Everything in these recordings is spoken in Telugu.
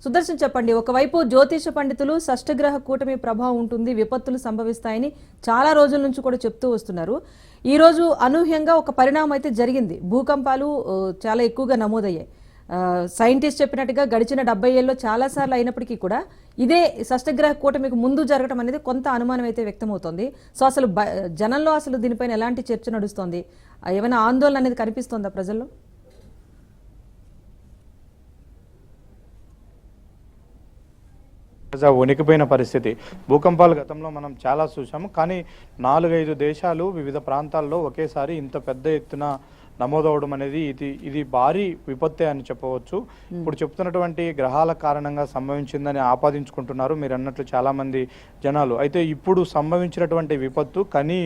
సుదర్శన్ చెప్పండి. ఒకవైపు జ్యోతిష పండితులు షష్టగ్రహ కూటమి ప్రభావం ఉంటుంది, విపత్తులు సంభవిస్తాయని చాలా రోజుల నుంచి కూడా చెప్తూ వస్తున్నారు. ఈ రోజు అనూహ్యంగా ఒక పరిణామం అయితే జరిగింది. భూకంపాలు చాలా ఎక్కువగా నమోదయ్యాయి. సైంటిస్ట్ చెప్పినట్టుగా గడిచిన 70 ఏళ్ళలో చాలా సార్లు అయినప్పటికీ కూడా ఇదే షష్టగ్రహ కూటమికి ముందు జరగడం అనేది కొంత అనుమానం అయితే వ్యక్తమవుతోంది. సో అసలు జనంలో అసలు దీనిపైన ఎలాంటి చర్చ నడుస్తోంది? ఏమైనా ఆందోళన అనేది కనిపిస్తోందా ప్రజల్లో? వణికిపోయిన పరిస్థితి. భూకంపాలు గతంలో మనం చాలా చూసాము, కానీ 4-5 దేశాలు వివిధ ప్రాంతాల్లో ఒకేసారి ఇంత పెద్ద ఎత్తున నమోదవడం అనేది ఇది భారీ విపత్తే అని చెప్పవచ్చు. ఇప్పుడు చెప్తున్నటువంటి గ్రహాల కారణంగా సంభవించిందని ఆపాదించుకుంటున్నారు మీరు అన్నట్లు చాలా మంది జనాలు. అయితే ఇప్పుడు సంభవించినటువంటి విపత్తు కని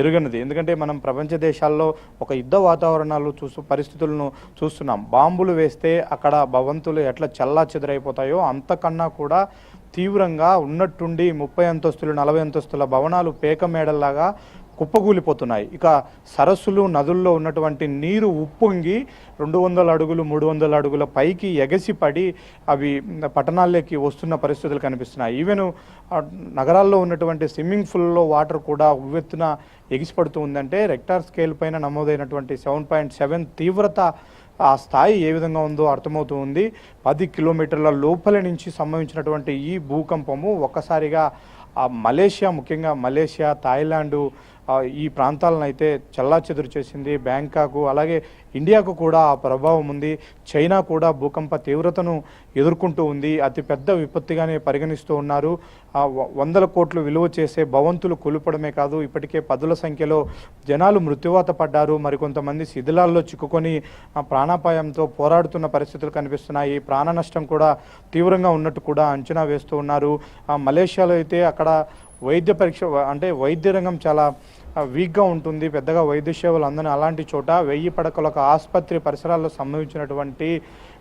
ఎరుగనిది. ఎందుకంటే మనం ప్రపంచ దేశాల్లో ఒక యుద్ధ వాతావరణాలు పరిస్థితులను చూస్తున్నాం. బాంబులు వేస్తే అక్కడ భవంతులు ఎట్లా చల్లా చెదరైపోతాయో అంతకన్నా కూడా తీవ్రంగా ఉన్నట్టుండి 30 అంతస్తులు 40 అంతస్తుల భవనాలు పేక మేడల్లాగా కుప్పకూలిపోతున్నాయి. ఇక సరస్సులు నదుల్లో ఉన్నటువంటి నీరు ఉప్పొంగి 200 అడుగులు 300 అడుగుల పైకి ఎగసిపడి అవి పట్టణాల్లోకి వస్తున్న పరిస్థితులు కనిపిస్తున్నాయి. ఈవెన్ నగరాల్లో ఉన్నటువంటి స్విమ్మింగ్ పూల్లో వాటర్ కూడా ఉవ్వెత్తున ఎగిసిపడుతూ ఉందంటే రెక్టార్ స్కేల్ పైన నమోదైనటువంటి 7.7 తీవ్రత ఆ స్థాయి ఏ విధంగా ఉందో అర్థమవుతూ ఉంది. 10 కిలోమీటర్ల లోపల నుంచి సంభవించినటువంటి ఈ భూకంపము ఒక్కసారిగా మలేషియా, ముఖ్యంగా మలేషియా, థాయిలాండ్ ఈ ప్రాంతాలను అయితే చెల్లాచెదురు చేసింది. బ్యాంకాక్ అలాగే ఇండియాకు కూడా ఆ ప్రభావం ఉంది. చైనా కూడా భూకంప తీవ్రతను ఎదుర్కొంటూ ఉంది. అతి పెద్ద విపత్తిగానే పరిగణిస్తూ ఉన్నారు. 100 కోట్లు విలువ చేసే భవంతులు కూలిపడమే కాదు, ఇప్పటికే 10ల సంఖ్యలో జనాలు మృత్యువాత పడ్డారు. మరికొంతమంది శిథిలాల్లో చిక్కుకొని ప్రాణాపాయంతో పోరాడుతున్న పరిస్థితులు కనిపిస్తున్నాయి. ప్రాణ నష్టం కూడా తీవ్రంగా ఉన్నట్టు కూడా అంచనా వేస్తూ ఉన్నారు. మలేషియాలో అయితే అక్కడ వైద్య పరీక్ష అంటే వైద్య రంగం చాలా వీక్గా ఉంటుంది, పెద్దగా వైద్య సేవలు అందని అలాంటి చోట 1000 పడకల ఒక ఆసుపత్రి పరిసరాల్లో సంభవించినటువంటి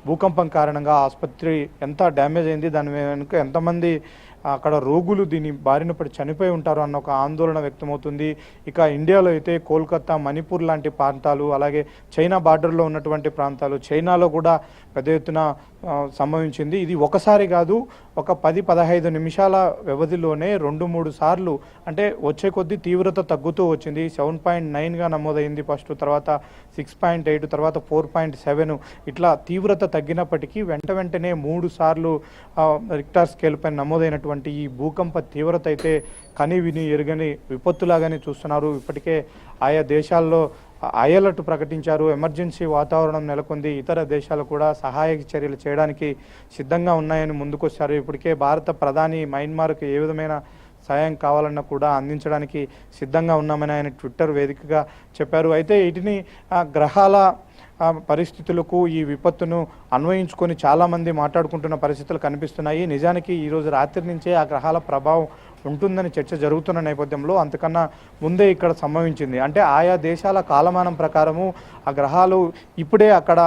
భూకంపం కారణంగా ఆసుపత్రి ఎంత డ్యామేజ్ అయింది, దాని వెనుక ఎంతమంది అక్కడ రోగులు దీని బారిన పడి చనిపోయి ఉంటారు అన్న ఒక ఆందోళన వ్యక్తమవుతుంది. ఇక ఇండియాలో అయితే కోల్కతా, మణిపూర్ లాంటి ప్రాంతాలు, అలాగే చైనా బార్డర్లో ఉన్నటువంటి ప్రాంతాలు, చైనాలో కూడా పెద్ద ఎత్తున సంభవించింది. ఇది ఒకసారి కాదు, ఒక 10-15 నిమిషాల వ్యవధిలోనే 2-3 సార్లు అంటే వచ్చే కొద్దీ తీవ్రత తగ్గుతూ వచ్చింది. 7.9గా నమోదైంది ఫస్ట్, తర్వాత 6.8, తర్వాత 4.7 ఇట్లా తీవ్రత తగ్గినప్పటికీ వెంటనే 3 సార్లు రిక్టార్ స్కేల్ పైన నమోదైనటువంటి ఈ భూకంప తీవ్రత అయితే కని విని ఎరుగని విపత్తులాగానే చూస్తున్నారు. ఇప్పటికే ఆయా దేశాల్లో హై అలర్ట్ ప్రకటించారు. ఎమర్జెన్సీ వాతావరణం నెలకొంది. ఇతర దేశాలు కూడా సహాయక చర్యలు చేయడానికి సిద్ధంగా ఉన్నాయని ముందుకొచ్చారు. ఇప్పటికే భారత ప్రధాని మయన్మార్కు ఏ విధమైన సాయం కావాలన్నా కూడా అందించడానికి సిద్ధంగా ఉన్నామని ఆయన ట్విట్టర్ వేదికగా చెప్పారు. అయితే వీటిని గ్రహాల పరిస్థితులకు ఈ విపత్తును అన్వయించుకొని చాలామంది మాట్లాడుకుంటున్న పరిస్థితులు కనిపిస్తున్నాయి. నిజానికి ఈరోజు రాత్రి నుంచే ఆ గ్రహాల ప్రభావం ఉంటుందని చర్చ జరుగుతున్న నేపథ్యంలో అంతకన్నా ముందే ఇక్కడ సంభవించింది. అంటే ఆయా దేశాల కాలమానం ప్రకారము ఆ గ్రహాలు ఇప్పుడే అక్కడ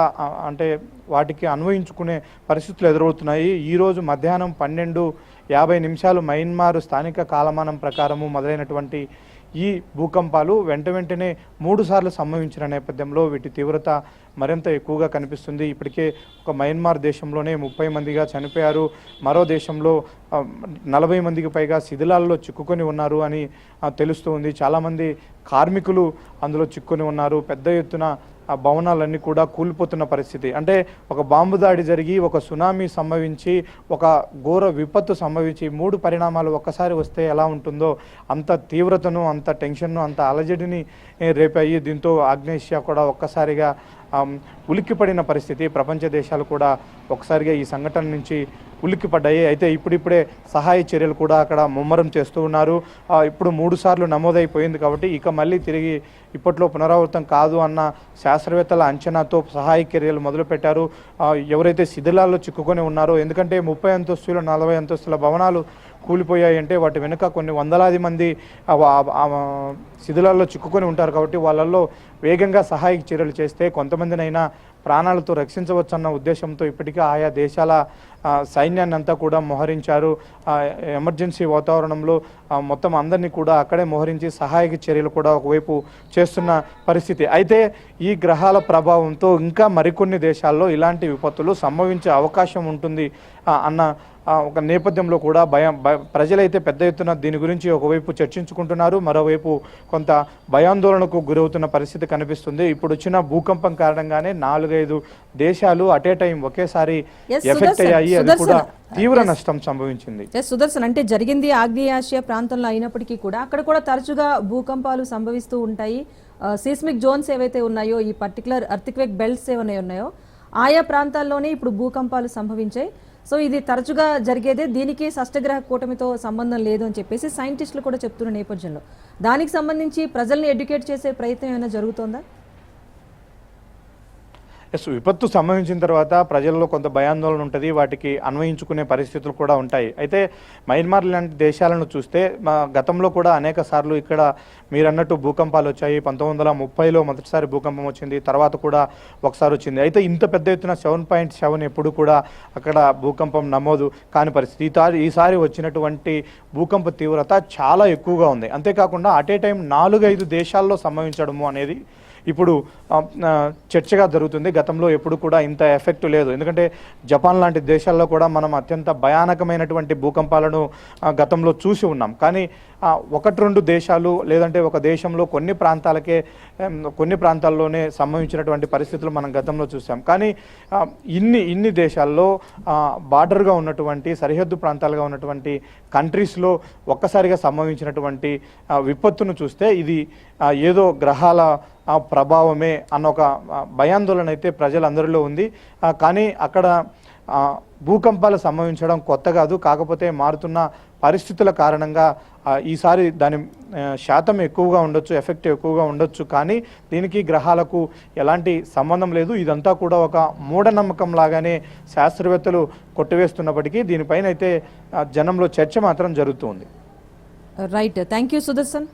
అంటే వాటికి అన్వయించుకునే పరిస్థితులు ఎదురవుతున్నాయి. ఈరోజు మధ్యాహ్నం 12:50 మయన్మార్ స్థానిక కాలమానం ప్రకారము మొదలైనటువంటి ఈ భూకంపాలు వెంటనే 3 సార్లు సంభవించిన నేపథ్యంలో వీటి తీవ్రత మరింత ఎక్కువగా కనిపిస్తుంది. ఇప్పటికే ఒక మయన్మార్ దేశంలోనే 30 మందిగా చనిపోయారు, మరో దేశంలో 40 మందికి పైగా శిథిలాల్లో చిక్కుకొని ఉన్నారు అని తెలుస్తూ ఉంది. చాలామంది కార్మికులు అందులో చిక్కుకొని ఉన్నారు. పెద్ద ఎత్తున ఆ భవనాలన్నీ కూడా కూలిపోతున్న పరిస్థితి. అంటే ఒక బాంబు దాడి జరిగి, ఒక సునామీ సంభవించి, ఒక ఘోర విపత్తు సంభవించి 3 పరిణామాలు ఒక్కసారి వస్తే ఎలా ఉంటుందో అంత తీవ్రతను, అంత టెన్షన్ను, అంత అలజడిని రేపాయి. దీంతో ఆగ్నేషియా కూడా ఒక్కసారిగా ఉలిక్కిపడిన పరిస్థితి. ప్రపంచ దేశాలు కూడా ఒకసారిగా ఈ సంఘటన నుంచి ఉలిక్కిపడ్డాయి. అయితే ఇప్పుడిప్పుడే సహాయ చర్యలు కూడా అక్కడ ముమ్మరం చేస్తూ ఉన్నారు. ఇప్పుడు 3 సార్లు నమోదైపోయింది కాబట్టి ఇక మళ్ళీ తిరిగి ఇప్పట్లో పునరావృతం కాదు అన్న శాస్త్రవేత్తల అంచనాతో సహాయ చర్యలు మొదలుపెట్టారు. ఎవరైతే శిథిలాల్లో చిక్కుకొని ఉన్నారో, ఎందుకంటే 30 అంతస్తులు 40 అంతస్తుల భవనాలు కూలిపోయాయి అంటే వాటి వెనుక కొన్ని వందలాది మంది శిథిలాల్లో చిక్కుకొని ఉంటారు. కాబట్టి వాళ్ళల్లో వేగంగా సహాయక చర్యలు చేస్తే కొంతమందినైనా ప్రాణాలతో రక్షించవచ్చన్న ఉద్దేశంతో ఇప్పటికే ఆయా దేశాల సైన్యాన్ని అంతా కూడా మోహరించారు. ఎమర్జెన్సీ వాతావరణంలో మొత్తం అందరినీ కూడా అక్కడే మోహరించి సహాయక చర్యలు కూడా ఒకవైపు చేస్తున్న పరిస్థితి. అయితే ఈ గ్రహాల ప్రభావంతో ఇంకా మరికొన్ని దేశాల్లో ఇలాంటి విపత్తులు సంభవించే అవకాశం ఉంటుంది అన్న ఒక నేపథ్యంలో కూడా ప్రజలైతే పెద్ద ఎత్తున దీని గురించి ఒకవైపు చర్చించుకుంటున్నారు, మరోవైపు కొంత భయాందోళనకు గురవుతున్న పరిస్థితి కనిపిస్తుంది. ఇప్పుడు వచ్చిన భూకంపం కారణంగానే 4-5 దేశాలు అట్ ఏ టైం ఒకేసారి ఎఫెక్ట్ అయ్యాయి. అది కూడా తీవ్ర నష్టం సంభవించింది. సుదర్శన్, అంటే జరిగింది ఆగ్నేయాసియా ప్రాంతంలో అయినప్పటికీ కూడా అక్కడ కూడా తరచుగా భూకంపాలు సంభవిస్తూ ఉంటాయి. సీస్మిక్ జోన్స్ ఏవైతే ఉన్నాయో, ఈ పర్టికులర్ ఎర్త్క్వేక్ బెల్ట్స్ ఏమైనా ఉన్నాయో ఆయా ప్రాంతాల్లోనే ఇప్పుడు భూకంపాలు సంభవించాయి. సో ఇది తరచుగా జరిగేదే, దీనికి షష్టగ్రహ కూటమితో సంబంధం లేదు అని చెప్పేసి సైంటిస్టులు కూడా చెప్తున్న నేపథ్యంలో దానికి సంబంధించి ప్రజల్ని ఎడ్యుకేట్ చేసే ప్రయత్నం ఏమైనా జరుగుతోందా? విపత్తు సంభవించిన తర్వాత ప్రజల్లో కొంత భయాందోళన ఉంటుంది, వాటికి అన్వయించుకునే పరిస్థితులు కూడా ఉంటాయి. అయితే మయన్మార్ లాంటి దేశాలను చూస్తే గతంలో కూడా అనేక సార్లు ఇక్కడ మీరు అన్నట్టు భూకంపాలు వచ్చాయి. 1930లో మొదటిసారి భూకంపం వచ్చింది, తర్వాత కూడా ఒకసారి వచ్చింది. అయితే ఇంత పెద్ద ఎత్తున 7.7 ఎప్పుడు కూడా అక్కడ భూకంపం నమోదు కాని పరిస్థితి. ఈసారి వచ్చినటువంటి భూకంప తీవ్రత చాలా ఎక్కువగా ఉంది. అంతేకాకుండా అట్ ఏ టైం 4-5 దేశాల్లో సంభవించడము అనేది ఇప్పుడు చర్చగా జరుగుతుంది. గతంలో ఎప్పుడు కూడా ఇంత ఎఫెక్ట్ లేదు. ఎందుకంటే జపాన్ లాంటి దేశాల్లో కూడా మనం అత్యంత భయానకమైనటువంటి భూకంపాలను గతంలో చూసి ఉన్నాం. కానీ 1-2 దేశాలు లేదంటే ఒక దేశంలో కొన్ని ప్రాంతాల్లోనే సంభవించినటువంటి పరిస్థితులు మనం గతంలో చూసాం. కానీ ఇన్ని దేశాల్లో బార్డర్గా ఉన్నటువంటి సరిహద్దు ప్రాంతాలుగా ఉన్నటువంటి కంట్రీస్లో ఒక్కసారిగా సంభవించినటువంటి విపత్తును చూస్తే ఇది ఏదో గ్రహాల ప్రభావమే అన్న ఒక భయాందోళన అయితే ప్రజలందరిలో ఉంది. కానీ అక్కడ భూకంపాలు సంభవించడం కొత్త కాదు. కాకపోతే మారుతున్న పరిస్థితుల కారణంగా ఈసారి దాని శాతం ఎక్కువగా ఉండొచ్చు, ఎఫెక్ట్ ఎక్కువగా ఉండొచ్చు. కానీ దీనికి గ్రహాలకు ఎలాంటి సంబంధం లేదు. ఇదంతా కూడా ఒక మూఢనమ్మకం లాగానే శాస్త్రవేత్తలు కొట్టివేస్తున్నప్పటికీ దీనిపైన అయితే జనంలో చర్చ మాత్రం జరుగుతుంది. Right, thank you Sudarshan.